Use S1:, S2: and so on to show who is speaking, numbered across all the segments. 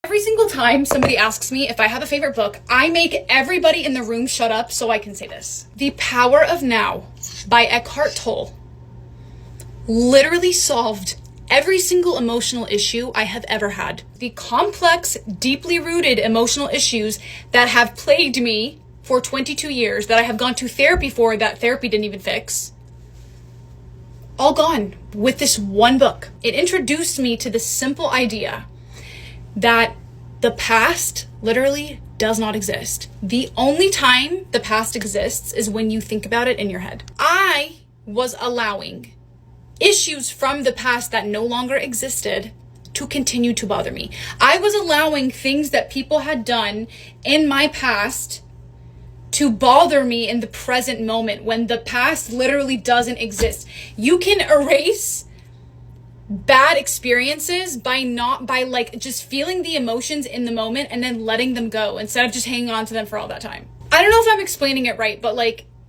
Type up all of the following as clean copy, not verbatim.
S1: Every single time somebody asks me if I have a favorite book, I make everybody in the room shut up so I can say this. The Power of Now by Eckhart Tolle literally solved every single emotional issue I have ever had. The complex, deeply rooted emotional issues that have plagued me for 22 years, that I have gone to therapy for, that therapy didn't even fix, all gone with this one book. It introduced me to the simple idea that the past literally does not exist. The only time the past exists is when you think about it in your head. I was allowing issues from the past that no longer existed to continue to bother me. I was allowing things that people had done in my past to bother me in the present moment when the past literally doesn't exist. You can erase bad experiences by just feeling the emotions in the moment and then letting them go instead of just hanging on to them for all that time. I don't know if I'm explaining it right, but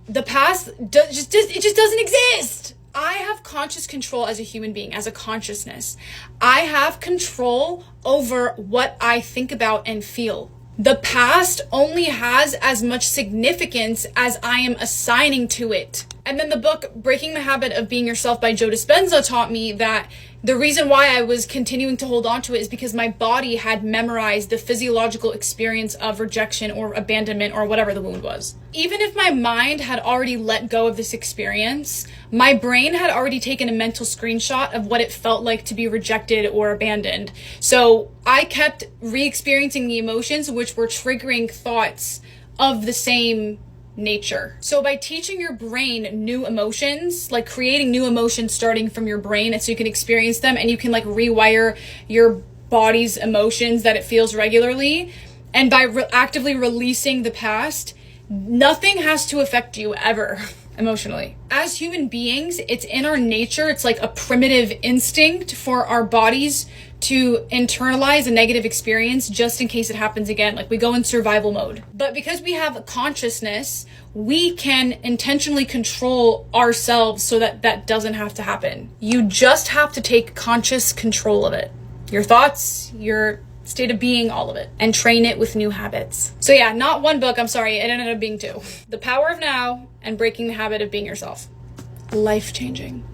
S1: the past just doesn't exist. I have conscious control as a human being, as a consciousness. I have control over what I think about and feel. The past only has as much significance as I am assigning to it. And then the book Breaking the Habit of Being Yourself by Joe Dispenza taught me that the reason why I was continuing to hold on to it is because my body had memorized the physiological experience of rejection or abandonment or whatever the wound was. Even if my mind had already let go of this experience, my brain had already taken a mental screenshot of what it felt like to be rejected or abandoned. So I kept re-experiencing the emotions, which were triggering thoughts of the same nature. So by teaching your brain new emotions, like creating new emotions starting from your brain, and so you can experience them and you can rewire your body's emotions that it feels regularly, and by actively releasing the past, nothing has to affect you ever emotionally. As human beings, it's in our nature, it's like a primitive instinct for our bodies to internalize a negative experience just in case it happens again. We go in survival mode. But because we have a consciousness, we can intentionally control ourselves so that that doesn't have to happen. You just have to take conscious control of it. Your thoughts, your state of being, all of it, and train it with new habits. So yeah, not one book, I'm sorry, it ended up being two. The Power of Now and Breaking the Habit of Being Yourself. Life-changing.